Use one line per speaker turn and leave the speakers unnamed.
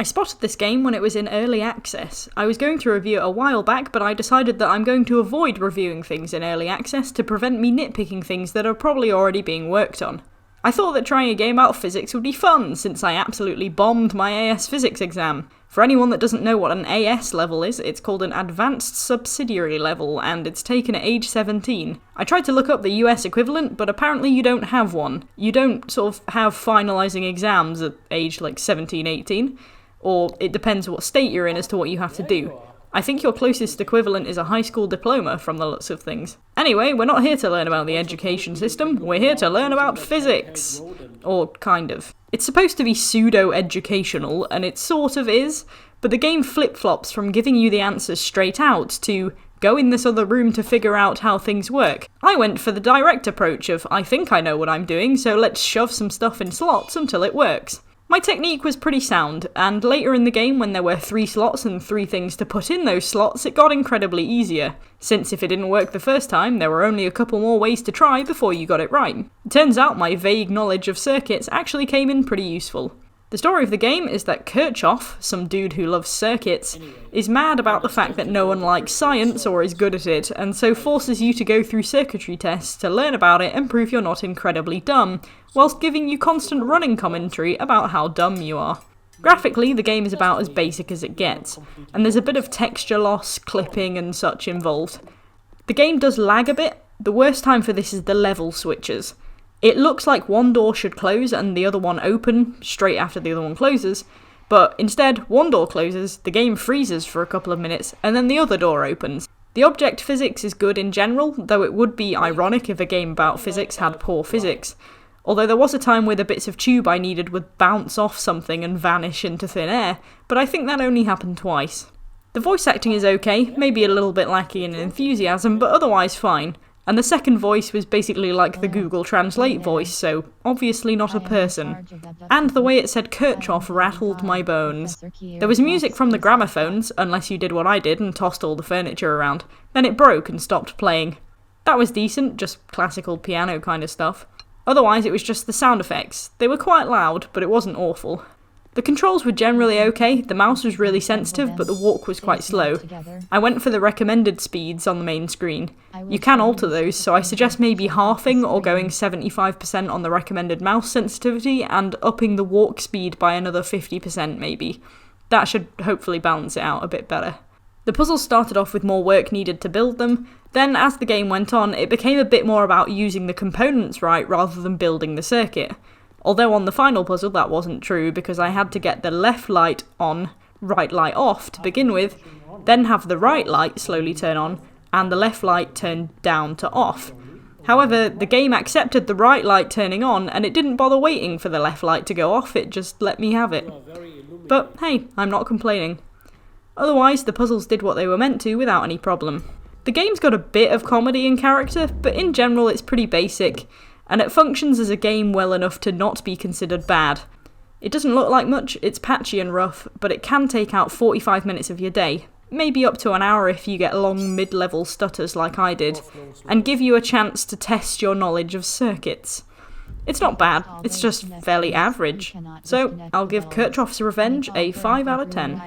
spotted this game when it was in early access. I was going to review it a while back, but I decided that I'm going to avoid reviewing things in early access to prevent me nitpicking things that are probably already being worked on. I thought that trying a game about physics would be fun, since I absolutely bombed my AS physics exam. For anyone that doesn't know what an AS level is, it's called an Advanced Subsidiary Level, and it's taken at age 17. I tried to look up the US equivalent, but apparently you don't have one. You don't sort of have finalising exams at age like 17, 18, or it depends what state you're in as to what you have to do. I think your closest equivalent is a high school diploma from the looks of things. Anyway, we're not here to learn about the education system, we're here to learn about physics. Or kind of. It's supposed to be pseudo-educational, and it sort of is, but the game flip-flops from giving you the answers straight out to go in this other room to figure out how things work. I went for the direct approach of, I think I know what I'm doing, so let's shove some stuff in slots until it works. My technique was pretty sound, and later in the game when there were 3 slots and 3 things to put in those slots, it got incredibly easier, since if it didn't work the first time, there were only a couple more ways to try before you got it right. It turns out my vague knowledge of circuits actually came in pretty useful. The story of the game is that Kirchhoff, some dude who loves circuits, is mad about the fact that no one likes science or is good at it, and so forces you to go through circuitry tests to learn about it and prove you're not incredibly dumb, whilst giving you constant running commentary about how dumb you are. Graphically, the game is about as basic as it gets, and there's a bit of texture loss, clipping and such involved. The game does lag a bit. The worst time for this is the level switches. It looks like one door should close and the other one open straight after the other one closes, but instead one door closes, the game freezes for a couple of minutes, and then the other door opens. The object physics is good in general, though it would be ironic if a game about physics had poor physics. Although there was a time where the bits of tube I needed would bounce off something and vanish into thin air, but I think that only happened twice. The voice acting is okay, maybe a little bit lacking in enthusiasm, but otherwise fine. And the second voice was basically like the Google Translate voice, so obviously not a person. And the way it said Kirchhoff rattled my bones. There was music from the gramophones, unless you did what I did and tossed all the furniture around. Then it broke and stopped playing. That was decent, just classical piano kind of stuff. Otherwise it was just the sound effects. They were quite loud, but it wasn't awful. The controls were generally okay, the mouse was really sensitive, but the walk was quite slow. I went for the recommended speeds on the main screen. You can alter those, so I suggest maybe halving or going 75% on the recommended mouse sensitivity and upping the walk speed by another 50% maybe. That should hopefully balance it out a bit better. The puzzles started off with more work needed to build them, then as the game went on, it became a bit more about using the components right rather than building the circuit. Although on the final puzzle that wasn't true because I had to get the left light on, right light off to begin with, then have the right light slowly turn on, and the left light turn down to off. However, the game accepted the right light turning on and it didn't bother waiting for the left light to go off, it just let me have it. But hey, I'm not complaining. Otherwise, the puzzles did what they were meant to without any problem. The game's got a bit of comedy and character, but in general it's pretty basic, and it functions as a game well enough to not be considered bad. It doesn't look like much, it's patchy and rough, but it can take out 45 minutes of your day, maybe up to an hour if you get long mid-level stutters like I did, and give you a chance to test your knowledge of circuits. It's not bad, it's just fairly average. So, I'll give Kirchhoff's Revenge a 5 out of 10.